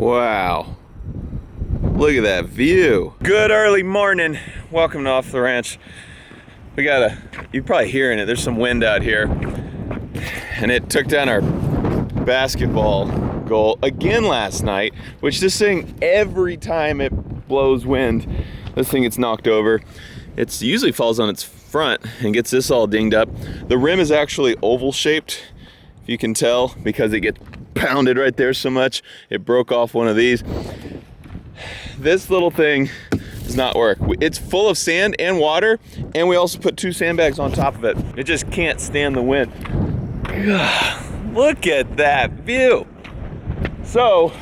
Wow. Look at that view. Good early morning. Welcome to Off the Ranch. You're probably hearing it. There's some wind out here. And it took down our basketball goal again last night, which this thing, every time it blows wind, this thing gets knocked over. It usually falls on its front and gets this all dinged up. The rim is actually oval shaped, if you can tell, because it gets pounded right there so much. It broke off one of these. This little thing does not work. It's full of sand and water, and we also put 2 sandbags on top of it. It just can't stand the wind. Look at that view. So,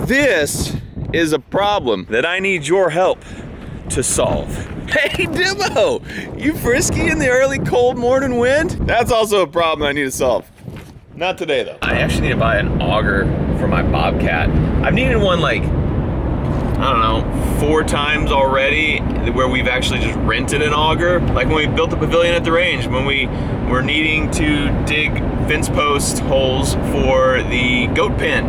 this is a problem that I need your help to solve. Hey, Dimo, you frisky in the early cold morning wind? That's also a problem I need to solve. Not today, though. I actually need to buy an auger for my Bobcat. I've needed one like, I don't know, 4 times already, where we've actually just rented an auger. Like when we built the pavilion at the range, when we were needing to dig fence post holes for the goat pen.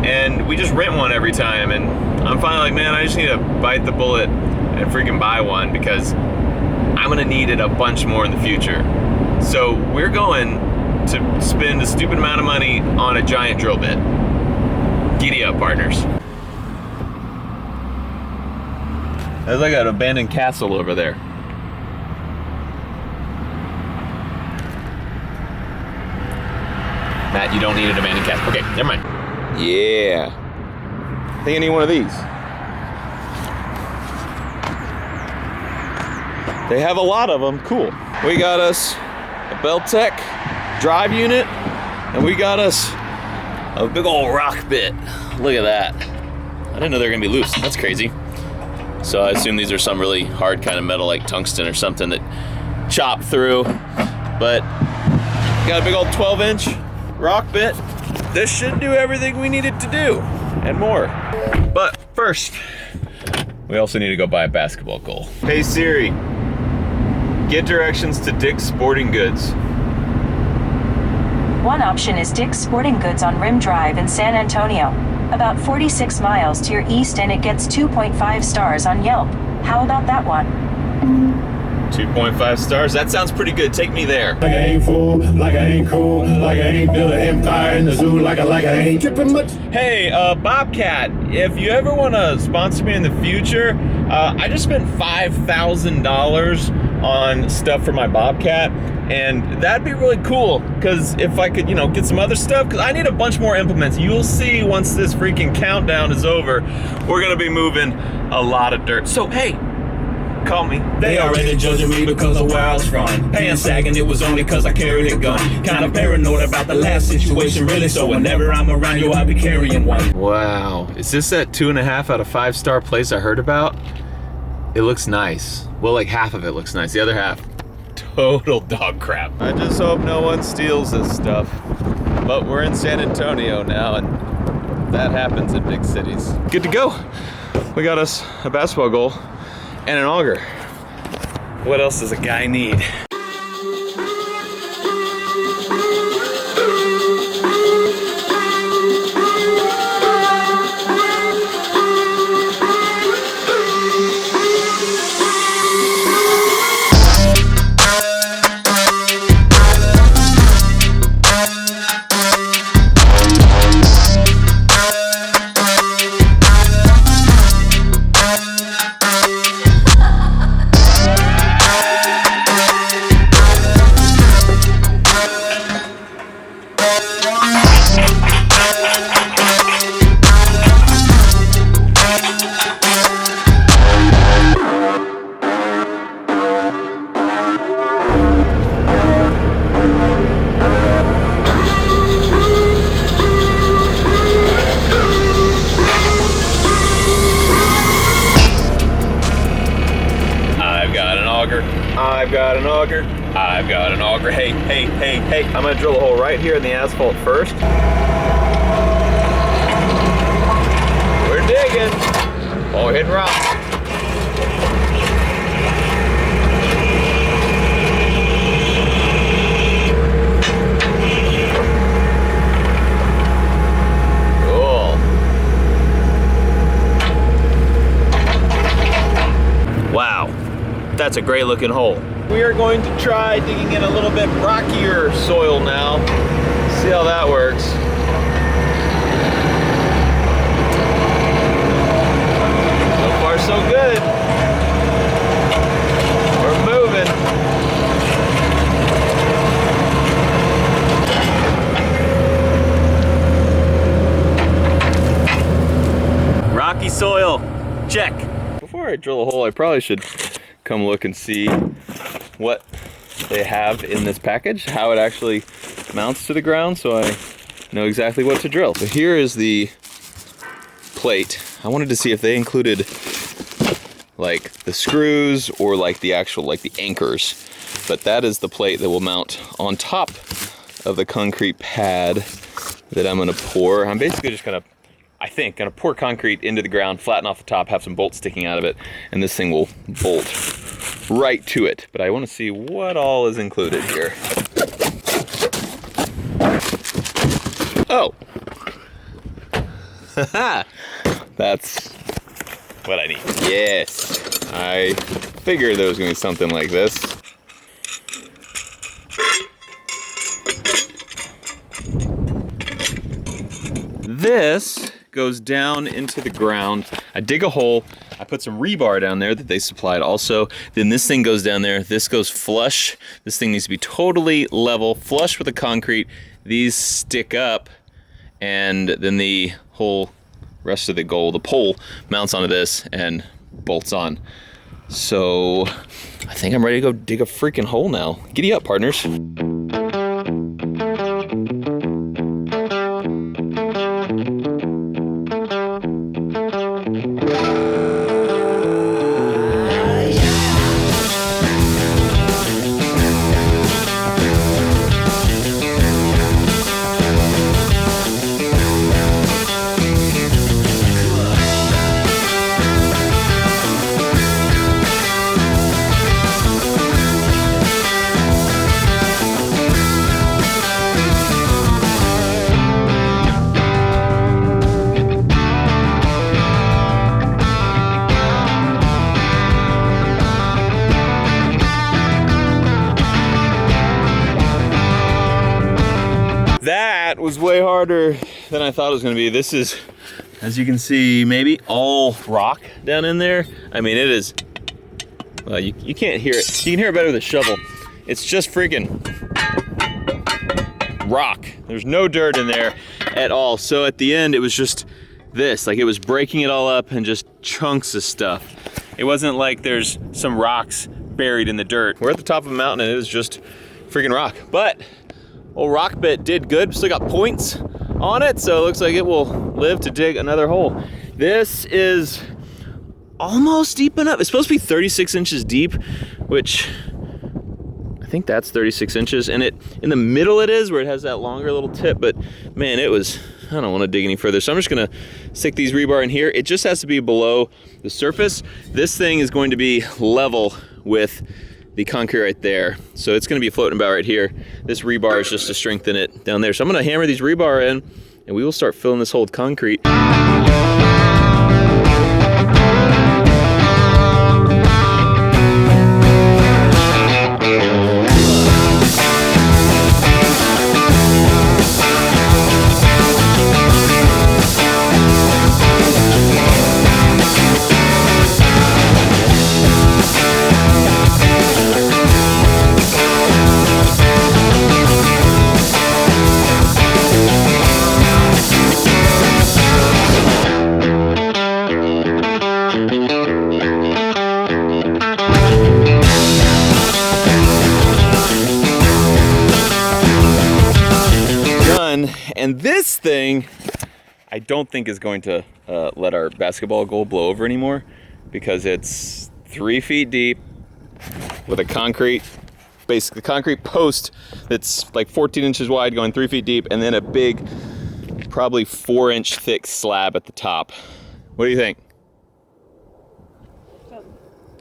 And we just rent one every time. And I'm finally like, man, I just need to bite the bullet and freaking buy one, because I'm gonna need it a bunch more in the future. So we're going to spend a stupid amount of money on a giant drill bit. Giddy up, partners. There's like an abandoned castle over there. Matt, you don't need an abandoned castle. Okay, never mind. Yeah. I think I need one of these. They have a lot of them. Cool. We got us a Beltec drive unit, and we got us a big old rock bit. Look at that. I didn't know they were gonna be loose. That's crazy. So I assume these are some really hard kind of metal like tungsten or something that chopped through. But got a big old 12-inch rock bit. This should do everything we need it to do and more. But first, we also need to go buy a basketball goal. Hey Siri, get directions to Dick's Sporting Goods. One option is Dick's Sporting Goods on Rim Drive in San Antonio, about 46 miles to your east, and it gets 2.5 stars on Yelp. How about that one? 2.5 stars? That sounds pretty good. Take me there. Like I ain't fool, like I ain't cool, like I ain't build an empire in the zoo, like I ain't tripping much. Hey, Bobcat, if you ever want to sponsor me in the future, I just spent $5,000 on stuff for my Bobcat, and that'd be really cool, because if I could, get some other stuff, because I need a bunch more implements. You'll see once this freaking countdown is over, we're going to be moving a lot of dirt. So, hey, call me. They already judging me because of where I was from. Pants sagging, it was only cause I carried a gun. Kinda paranoid about the last situation, really, so whenever I'm around you, I'll be carrying one. Wow, is this that 2.5 out of 5-star place I heard about? It looks nice. Well, like half of it looks nice. The other half, total dog crap. I just hope no one steals this stuff. But we're in San Antonio now, and that happens in big cities. Good to go. We got us a basketball goal and an auger. What else does a guy need? I've got an auger. I've got an auger. Hey, hey, hey, hey. I'm gonna drill a hole right here in the asphalt first. We're digging. Oh, we're hitting rocks. Cool. That's a great looking hole. We are going to try digging in a little bit rockier soil now. See how that works. So far so good. We're moving. Rocky soil, check. Before I drill a hole, I probably should come look and see what they have in this package, how it actually mounts to the ground, so I know exactly what to drill. So here is the plate. I wanted to see if they included like the screws or like the actual, like the anchors. But that is the plate that will mount on top of the concrete pad that I'm gonna pour. I'm basically just gonna, I think, gonna pour concrete into the ground, flatten off the top, have some bolts sticking out of it, and this thing will bolt right to it. But I wanna see what all is included here. Oh. That's what I need. Yes. I figured there was gonna be something like this. This goes down into the ground. I dig a hole. I put some rebar down there that they supplied also. Then this thing goes down there. This goes flush. This thing needs to be totally level, flush with the concrete. These stick up, and then the whole rest of the goal, the pole, mounts onto this and bolts on. So I think I'm ready to go dig a freaking hole now. Giddy up, partners. That was way harder than I thought it was gonna be. This is, as you can see, maybe all rock down in there. I mean, it is, well, you can't hear it. You can hear it better with a shovel. It's just freaking rock. There's no dirt in there at all. So at the end, it was just this, like it was breaking it all up and just chunks of stuff. It wasn't like there's some rocks buried in the dirt. We're at the top of a mountain and it was just freaking rock. But old rock bit did good. Still got points on it, so it looks like it will live to dig another hole. This is almost deep enough. It's supposed to be 36 inches deep, which I think that's 36 inches. And it in the middle it is, where it has that longer little tip. But man, it was, I don't want to dig any further. So I'm just gonna stick these rebar in here. It just has to be below the surface. This thing is going to be level with the concrete right there. So it's gonna be floating about right here. This rebar is just to strengthen it down there. So I'm gonna hammer these rebar in and we will start filling this hole with concrete. And this thing, I don't think is going to let our basketball goal blow over anymore, because it's 3 feet deep with a concrete, basically concrete post that's like 14 inches wide going 3 feet deep, and then a big, probably 4-inch thick slab at the top. What do you think?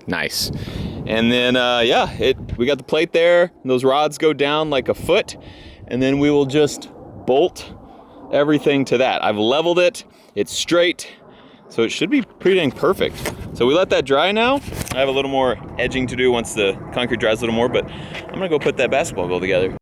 Nice. And then, yeah, we got the plate there. Those rods go down like a foot, and then we will just bolt everything to that. I've leveled it. It's straight. So it should be pretty dang perfect. So we let that dry now. I have a little more edging to do once the concrete dries a little more, but I'm gonna go put that basketball goal together.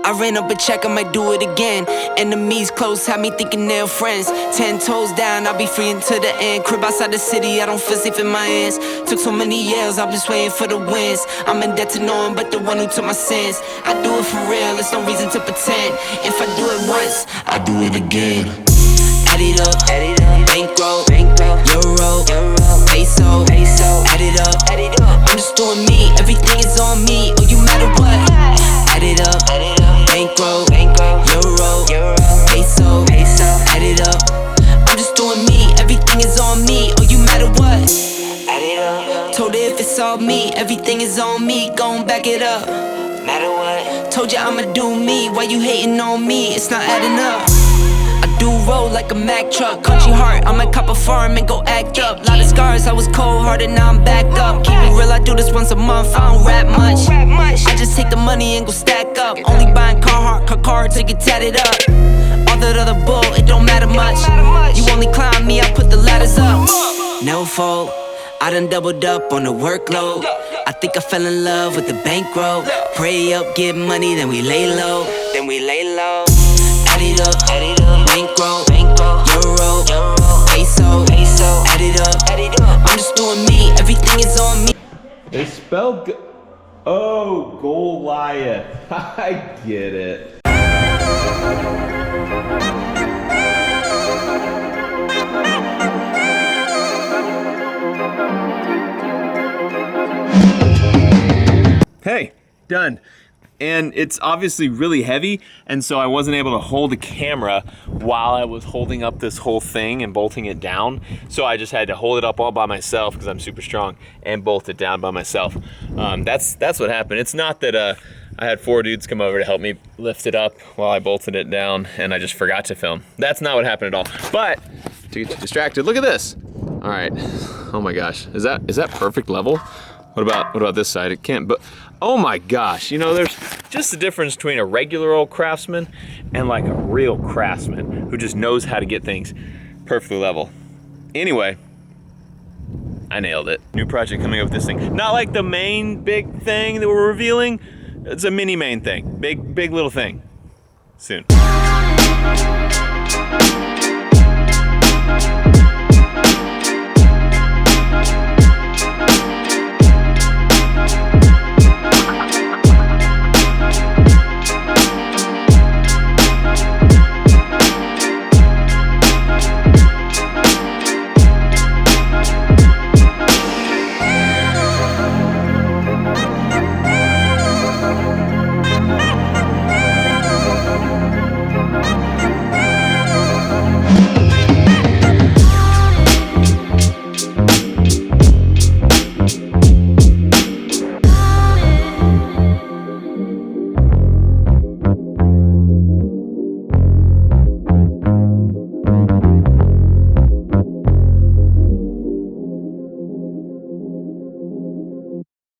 I ran up a check, I might do it again. Enemies close, had me thinking they're friends. 10 toes down, I'll be free until the end. Crib outside the city, I don't feel safe in my hands. Took so many years, I'm just waiting for the wins. I'm in debt to no one but the one who took my sins. I do it for real, there's no reason to pretend. If I do it once, I do it again. Add it up, bankroll, euro, peso, add it up. I'm just doing me, everything is on me. Oh, you matter what? Add it up, bankroll, euro, peso, add it up. I'm just doing me, everything is on me. Oh, you matter what? Add it up. Told her if it's all me, everything is on me. Gon' back it up. Matter what? Told you I'ma do me. Why you hating on me? It's not adding up. I do roll like a Mack truck. Country heart, I might cop a farm and go act up. Lot of scars, I was cold-hearted, now I'm backed up. Keep it real, I do this once a month, I don't rap much. I just take the money and go stack up. Only buying Carhartt, car cards to get tatted up. All that other bull, it don't matter much. You only climb me, I put the ladders up. No fault, I done doubled up on the workload. I think I fell in love with the bankroll. Pray up, get money, then we lay low. Add it up, bankroll, euro, peso, add it up. I'm just doing me, everything is on me. They spelled oh, Goliath. I get it. Hey, done. And it's obviously really heavy, and so I wasn't able to hold the camera while I was holding up this whole thing and bolting it down. So I just had to hold it up all by myself because I'm super strong and bolt it down by myself. That's what happened. It's not that I had 4 dudes come over to help me lift it up while I bolted it down and I just forgot to film. That's not what happened at all. But to get you distracted, look at this. All right. Oh my gosh. Is that perfect level? What about this side? It can't, but oh my gosh, you know, there's just the difference between a regular old craftsman and like a real craftsman who just knows how to get things perfectly level. Anyway, I nailed it. New project coming up with this thing. Not like the main big thing that we're revealing. It's a mini main thing. Big little thing. Soon.